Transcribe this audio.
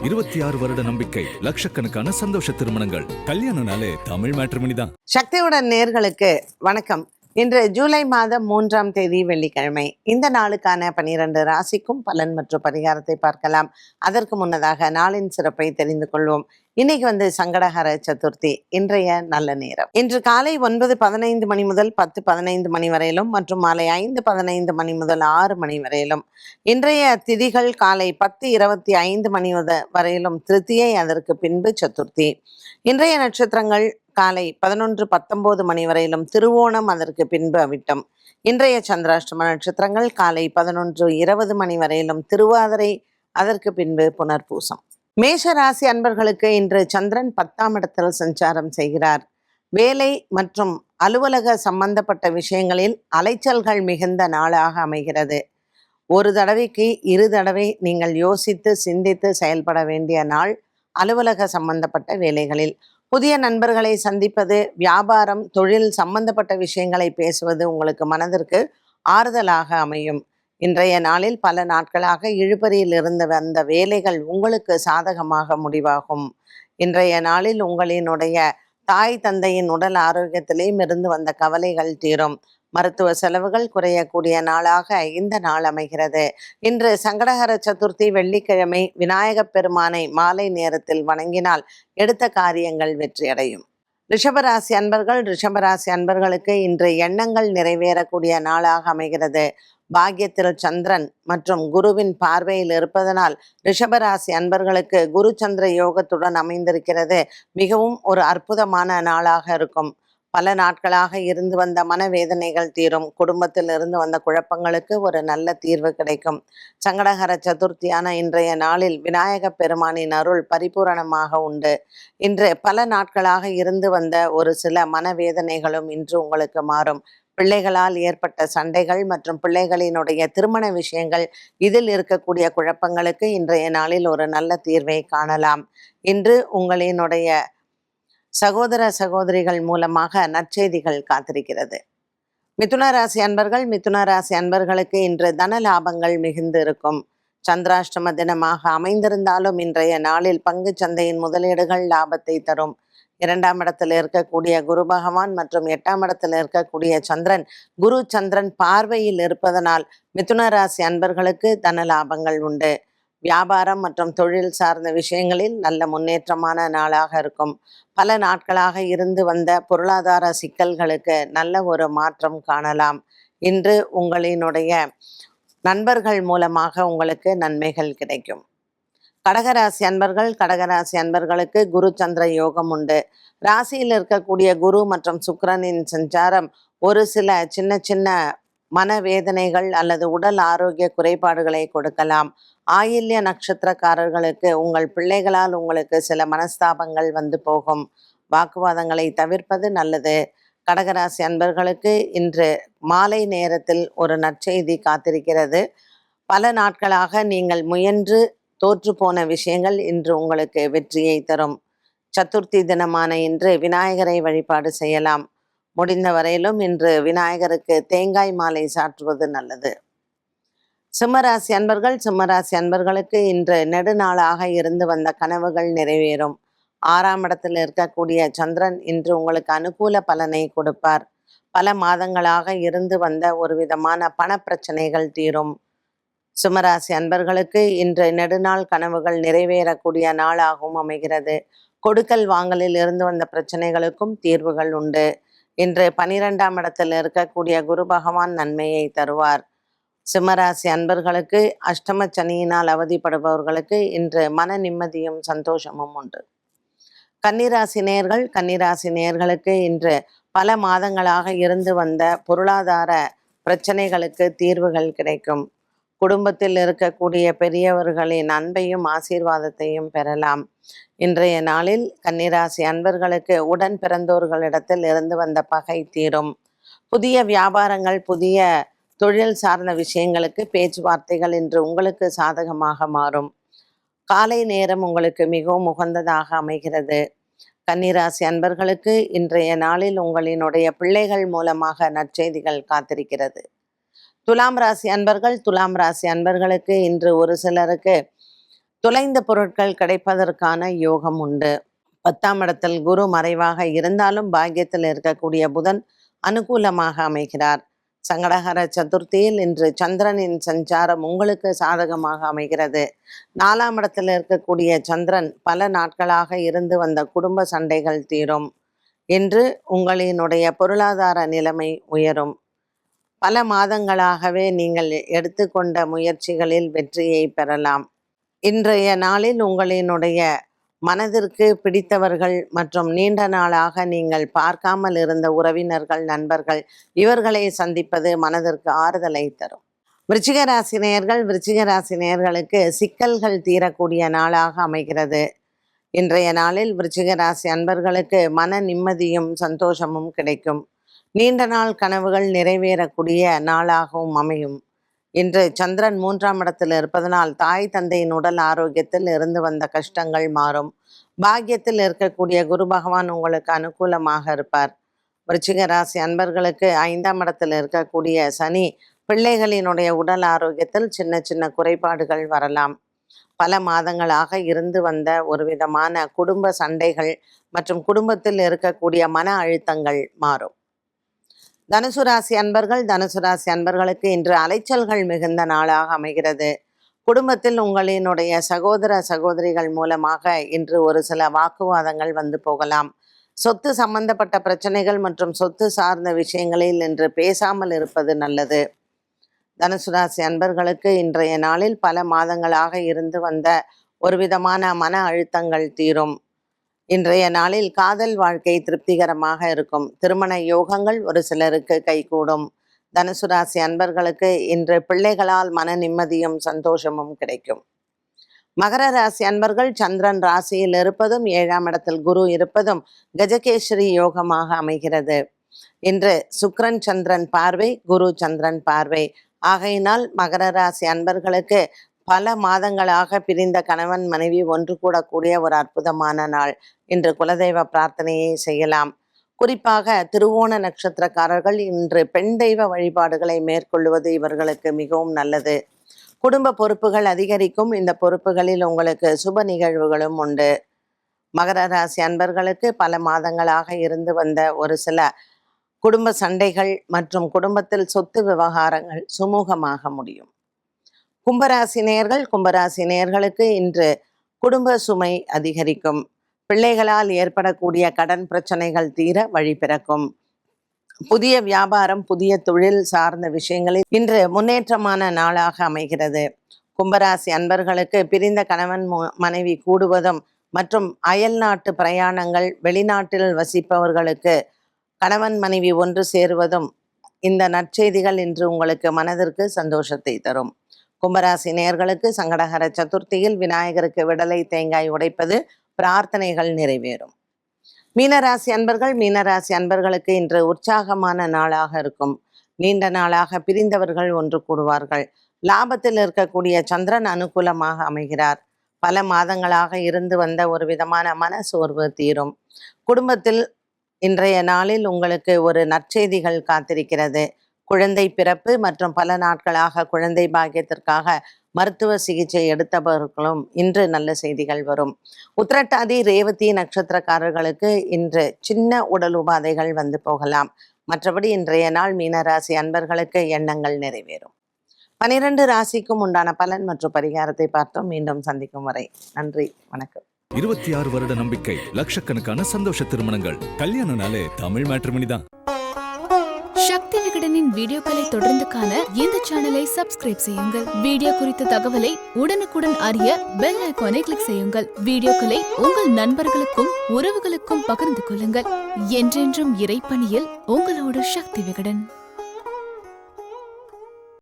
26 வருட நம்பிக்கை, லட்சக்கணக்கான சந்தோஷ திருமணங்கள். கல்யாணம்னாலே தமிழ் மேட்ரிமோனி தான். சக்தியுடன் நேர்களுக்கு வணக்கம். இன்று ஜூலை மாதம் 3ஆம் தேதி வெள்ளிக்கிழமை. இந்த நாளுக்கான 12 ராசிக்கும் பலன் மற்றும் பரிகாரத்தை பார்க்கலாம். அதற்கு முன்னதாக நாளின் சிறப்பை தெரிந்து கொள்வோம். இன்னைக்கு சங்கடஹர சதுர்த்தி. இன்றைய நல்ல நேரம் இன்று காலை 9:15 மணி முதல் 10:15 மணி வரையிலும் மற்றும் மாலை 5:15 மணி முதல் 6 மணி வரையிலும். இன்றைய திதிகள் காலை 10:25 மணி வரையிலும் திருத்தியை, அதற்கு பின்பு சதுர்த்தி. இன்றைய நட்சத்திரங்கள் காலை 11:19 மணி வரையிலும் திருவோணம், அதற்கு பின்பு அவிட்டம். இன்றைய சந்திராஷ்டம நட்சத்திரங்கள் காலை 11:20 மணி வரையிலும் திருவாதிரை, அதற்கு பின்பு புனர்பூசம். மேஷ ராசி அன்பர்களுக்கு இன்று சந்திரன் 10ஆம் இடத்தில் சஞ்சாரம் செய்கிறார். வேலை மற்றும் அலுவலக சம்பந்தப்பட்ட விஷயங்களில் அலைச்சல்கள் மிகுந்த நாளாக அமைகிறது. ஒரு தடவைக்கு 2 தடவை நீங்கள் யோசித்து சிந்தித்து செயல்பட வேண்டிய நாள். அலுவலக சம்பந்தப்பட்ட வேலைகளில் புதிய நண்பர்களை சந்திப்பது, வியாபாரம், தொழில் சம்பந்தப்பட்ட விஷயங்களை பேசுவது உங்களுக்கு மனதிற்கு ஆறுதலாக அமையும். இன்றைய நாளில் பல நாட்களாக இழுபறியில் இருந்து வந்த வேலைகள் உங்களுக்கு சாதகமாக முடிவாகும். இன்றைய நாளில் உங்களினுடைய தாய் தந்தையின் உடல் ஆரோக்கியத்திலேயும் இருந்து வந்த கவலைகள் தீரும். மருத்துவ செலவுகள் குறையக்கூடிய நாளாக இந்த நாள் அமைகிறது. இன்று சங்கடஹர சதுர்த்தி, வெள்ளிக்கிழமை. விநாயகப் பெருமானை மாலை நேரத்தில் வணங்கினால் எடுத்த காரியங்கள் வெற்றியடையும். ரிஷபராசி அன்பர்களுக்கு இன்று எண்ணங்கள் நிறைவேறக்கூடிய நாளாக அமைகிறது. பாக்கியத்தில் சந்திரன் மற்றும் குருவின் பார்வையில் இருப்பதனால் ரிஷபராசி அன்பர்களுக்கு குரு சந்திர யோகத்துடன் அமைந்திருக்கிறது. மிகவும் ஒரு அற்புதமான நாளாக இருக்கும். பல நாட்களாக இருந்து வந்த மனவேதனைகள் தீரும். குடும்பத்தில் இருந்து வந்த குழப்பங்களுக்கு ஒரு நல்ல தீர்வு கிடைக்கும். சங்கடஹர சதுர்த்தியான இன்றைய நாளில் விநாயகப் பெருமானின் அருள் பரிபூரணமாக உண்டு. இன்று பல நாட்களாக இருந்து வந்த ஒரு சில மனவேதனைகளும் இன்று உங்களுக்கு மாறும். பிள்ளைகளால் ஏற்பட்ட சண்டைகள் மற்றும் பிள்ளைகளினுடைய திருமண விஷயங்கள், இதில் இருக்கக்கூடிய குழப்பங்களுக்கு இன்றைய நாளில் ஒரு நல்ல தீர்வை காணலாம். இன்று உங்களினுடைய சகோதர சகோதரிகள் மூலமாக நற்செய்திகள் காத்திருக்கிறது. மிதுன ராசி அன்பர்களுக்கு இன்று தன லாபங்கள் மிகுந்து இருக்கும். சந்திராஷ்டம தினமாக அமைந்திருந்தாலும் இன்றைய நாளில் பங்கு சந்தையின் முதலீடுகள் லாபத்தை தரும். 2ஆம் இடத்தில் இருக்கக்கூடிய குரு பகவான் மற்றும் 8ஆம் இடத்தில் இருக்கக்கூடிய சந்திரன், குரு சந்திரன் பார்வையில் இருப்பதனால் மிதுன ராசி அன்பர்களுக்கு தன லாபங்கள் உண்டு. வியாபாரம் மற்றும் தொழில் சார்ந்த விஷயங்களில் நல்ல முன்னேற்றமான நாளாக இருக்கும். பல நாட்களாக இருந்து வந்த பொருளாதார சிக்கல்களுக்கு நல்ல ஒரு மாற்றம் காணலாம். இன்று உங்களினுடைய நண்பர்கள் மூலமாக உங்களுக்கு நன்மைகள் கிடைக்கும். கடகராசி அன்பர்களுக்கு குரு சந்திர யோகம் உண்டு. ராசியில் இருக்கக்கூடிய குரு மற்றும் சுக்கிரனின் சஞ்சாரம் ஒரு சில சின்ன சின்ன மனவேதனைகள் அல்லது உடல் ஆரோக்கிய குறைபாடுகளை கொடுக்கலாம். ஆயில்ய நட்சத்திரக்காரர்களுக்கு உங்கள் பிள்ளைகளால் உங்களுக்கு சில மனஸ்தாபங்கள் வந்து போகும். வாக்குவாதங்களை தவிர்ப்பது நல்லது. கடகராசி அன்பர்களுக்கு இன்று மாலை நேரத்தில் ஒரு நற்செய்தி காத்திருக்கிறது. பல நாட்களாக நீங்கள் முயன்று தோற்று போன விஷயங்கள் இன்று உங்களுக்கு வெற்றியை தரும். சதுர்த்தி தினமான இன்று விநாயகரை வழிபாடு செய்யலாம். முடிந்த வரையிலும் இன்று விநாயகருக்கு தேங்காய் மாலை சாற்றுவது நல்லது. சிம்மராசி அன்பர்களுக்கு இன்று நெடுநாளாக இருந்து வந்த கனவுகள் நிறைவேறும். 6ஆம் இடத்தில் இருக்கக்கூடிய சந்திரன் இன்று உங்களுக்கு அனுகூல பலனை கொடுப்பார். பல மாதங்களாக இருந்து வந்த ஒரு விதமான பணப்பிரச்சனைகள் தீரும். சிம்மராசி அன்பர்களுக்கு இன்று நெடுநாள் கனவுகள் நிறைவேறக்கூடிய நாளாகவும் அமைகிறது. கொடுக்கல் வாங்கலில் இருந்து வந்த பிரச்சனைகளுக்கும் தீர்வுகள் உண்டு. இன்று 12ஆம் இடத்தில் இருக்கக்கூடிய குரு பகவான் நன்மையை தருவார். சிம்மராசி அன்பர்களுக்கு அஷ்டம சனியினால் அவதிப்படுபவர்களுக்கு இன்று மன நிம்மதியும் சந்தோஷமும் உண்டு. கன்னிராசி நேயர்களுக்கு இன்று பல மாதங்களாக இருந்து வந்த பொருளாதார பிரச்சனைகளுக்கு தீர்வுகள் கிடைக்கும். குடும்பத்தில் இருக்கக்கூடிய பெரியவர்களின் அன்பையும் ஆசீர்வாதத்தையும் பெறலாம். இன்றைய நாளில் கன்னிராசி அன்பர்களுக்கு உடன் பிறந்தோர்களிடத்தில் இருந்து வந்த பகை தீரும். புதிய வியாபாரங்கள், புதிய தொழில் சார்ந்த விஷயங்களுக்கு பேச்சுவார்த்தைகள் இன்று உங்களுக்கு சாதகமாக மாறும். காலை நேரம் உங்களுக்கு மிகவும் உகந்ததாக அமைகிறது. கன்னிராசி அன்பர்களுக்கு இன்றைய நாளில் உங்களினுடைய பிள்ளைகள் மூலமாக நற்செய்திகள் காத்திருக்கிறது. துலாம் ராசி அன்பர்களுக்கு இன்று ஒரு சிலருக்கு தொலைந்த பொருட்கள் கிடைப்பதற்கான யோகம் உண்டு. 10ஆம் இடத்தில் குரு மறைவாக இருந்தாலும் பாக்கியத்தில் இருக்கக்கூடிய புதன் அனுகூலமாக அமைகிறார். சங்கடஹர சதுர்த்தியில் இன்று சந்திரனின் சஞ்சாரம் உங்களுக்கு சாதகமாக அமைகிறது. 4ஆம் இடத்தில் இருக்கக்கூடிய சந்திரன் பல நாட்களாக இருந்து வந்த குடும்ப சண்டைகள் தீரும். இன்று உங்களினுடைய பொருளாதார நிலைமை உயரும். பல மாதங்களாகவே நீங்கள் எடுத்துக்கொண்ட முயற்சிகளில் வெற்றியை பெறலாம். இன்றைய நாளில் உங்களினுடைய மனதிற்கு பிடித்தவர்கள் மற்றும் நீண்ட நாளாக நீங்கள் பார்க்காமல் இருந்த உறவினர்கள், நண்பர்கள் இவர்களை சந்திப்பது மனதிற்கு ஆறுதலை தரும். விருச்சிக ராசி நேயர்களுக்கு சிக்கல்கள் தீரக்கூடிய நாளாக அமைகிறது. இன்றைய நாளில் விருச்சிக ராசி அன்பர்களுக்கு மன நிம்மதியும் சந்தோஷமும் கிடைக்கும். நீண்ட நாள் கனவுகள் நிறைவேறக்கூடிய நாளாகவும் அமையும். இன்று சந்திரன் 3ஆம் இடத்தில் இருப்பதனால் தாய் தந்தையின் உடல் ஆரோக்கியத்தில் இருந்து வந்த கஷ்டங்கள் மாறும். பாக்கியத்தில் இருக்கக்கூடிய குரு பகவான் உங்களுக்கு அனுகூலமாக இருப்பார். விருச்சிக ராசி அன்பர்களுக்கு 5ஆம் இடத்தில் இருக்கக்கூடிய சனி பிள்ளைகளினுடைய உடல் ஆரோக்கியத்தில் சின்ன சின்ன குறைபாடுகள் வரலாம். பல மாதங்களாக இருந்து வந்த ஒரு விதமான குடும்ப சண்டைகள் மற்றும் குடும்பத்தில் இருக்கக்கூடிய மன அழுத்தங்கள் மாறும். தனுசு ராசி அன்பர்களுக்கு இன்று அலைச்சல்கள் மிகுந்த நாளாக அமைகிறது. குடும்பத்தில் உங்களினுடைய சகோதர சகோதரிகள் மூலமாக இன்று ஒரு சில வாக்குவாதங்கள் வந்து போகலாம். சொத்து சம்பந்தப்பட்ட பிரச்சனைகள் மற்றும் சொத்து சார்ந்த விஷயங்களில் இன்று பேசாமல் இருப்பது நல்லது. தனுசு ராசி அன்பர்களுக்கு இன்றைய நாளில் பல மாதங்களாக இருந்து வந்த ஒரு விதமான மன அழுத்தங்கள் தீரும். இன்றைய நாளில் காதல் வாழ்க்கை திருப்திகரமாக இருக்கும். திருமண யோகங்கள் ஒரு சிலருக்கு கைகூடும். தனுசு ராசி அன்பர்களுக்கு இன்று பிள்ளைகளால் மன நிம்மதியும் சந்தோஷமும் கிடைக்கும். மகர ராசி அன்பர்கள் சந்திரன் ராசியில் இருப்பதும் 7ஆம் இடத்தில் குரு இருப்பதும் கஜகேசரி யோகமாக அமைகிறது. இன்று சுக்கிரன் சந்திரன் பார்வை, குரு சந்திரன் பார்வை ஆகையினால் மகர ராசி அன்பர்களுக்கு பல மாதங்களாக பிரிந்த கணவன் மனைவி ஒன்று கூடக்கூடிய ஒரு அற்புதமான நாள். இன்று குலதெய்வ பிரார்த்தனையை செய்யலாம். குறிப்பாக திருவோண நட்சத்திரக்காரர்கள் இன்று பெண் தெய்வ வழிபாடுகளை மேற்கொள்வது இவர்களுக்கு மிகவும் நல்லது. குடும்ப பொறுப்புகள் அதிகரிக்கும். இந்த பொறுப்புகளில் உங்களுக்கு சுப நிகழ்வுகளும் உண்டு. மகர ராசி அன்பர்களுக்கு பல மாதங்களாக இருந்து வந்த ஒரு சில குடும்ப சண்டைகள் மற்றும் குடும்பத்தில் சொத்து விவகாரங்கள் சுமூகமாக முடியும். கும்பராசி நேயர்களுக்கு இன்று குடும்ப சுமை அதிகரிக்கும். பிள்ளைகளால் ஏற்படக்கூடிய கடன் பிரச்சனைகள் தீர வழி பிறக்கும். புதிய வியாபாரம், புதிய தொழில் சார்ந்த விஷயங்களில் இன்று முன்னேற்றமான நாளாக அமைகிறது. கும்பராசி அன்பர்களுக்கு பிரிந்த கணவன் மனைவி கூடுவதும் மற்றும் அயல் நாட்டு பிரயாணங்கள், வெளிநாட்டில் வசிப்பவர்களுக்கு கணவன் மனைவி ஒன்று சேருவதும் இந்த நற்செய்திகள் இன்று உங்களுக்கு மனதிற்கு சந்தோஷத்தை தரும். கும்பராசி நேயர்களுக்கு சங்கடஹர சதுர்த்தியில் விநாயகருக்கு விடலை தேங்காய் உடைப்பது பிரார்த்தனைகள் நிறைவேறும். மீனராசி அன்பர்களுக்கு இன்று உற்சாகமான நாளாக இருக்கும். நீண்ட நாளாக பிரிந்தவர்கள் ஒன்று கூடுவார்கள். லாபத்தில் இருக்கக்கூடிய சந்திரன் அனுகூலமாக அமைகிறார். பல மாதங்களாக இருந்து வந்த ஒரு விதமான மன சோர்வு தீரும். குடும்பத்தில் இன்றைய நாளில் உங்களுக்கு ஒரு நற்செய்திகள் காத்திருக்கிறது. குழந்தை பிறப்பு மற்றும் பல நாட்களாக குழந்தை பாக்கியத்திற்காக மருத்துவ சிகிச்சை எடுத்தவர்களும் இன்று நல்ல செய்திகள் வரும். உத்திரட்டாதி, ரேவதி நட்சத்திரக்காரர்களுக்கு இன்று சின்ன உடல் உபாதைகள் வந்து போகலாம். மற்றபடி இன்றைய நாள் மீனராசி அன்பர்களுக்கு எண்ணங்கள் நிறைவேறும். 12 ராசிக்கும் உண்டான பலன் மற்றும் பரிகாரத்தை பார்த்தோம். மீண்டும் சந்திக்கும் வரை நன்றி, வணக்கம். 26 வருட நம்பிக்கை, லட்சக்கணக்கான சந்தோஷ திருமணங்கள். கல்யாணம்னாலே தமிழ் மேட்ரிமோனி தான். சக்தி விகடனின் வீடியோக்களை தொடர்ந்து காண இந்த சேனலை சப்ஸ்கிரைப் செய்யுங்கள். வீடியோ குறித்த தகவலை உடனுக்குடன் அறிய பெல் ஐகானை கிளிக் செய்யுங்கள். வீடியோக்களை உங்கள் நண்பர்களுக்கும் உறவுகளுக்கும் பகிர்ந்து கொள்ளுங்கள். என்றென்றும் இறைப்பணியில் உங்களோடு சக்தி விகடன்.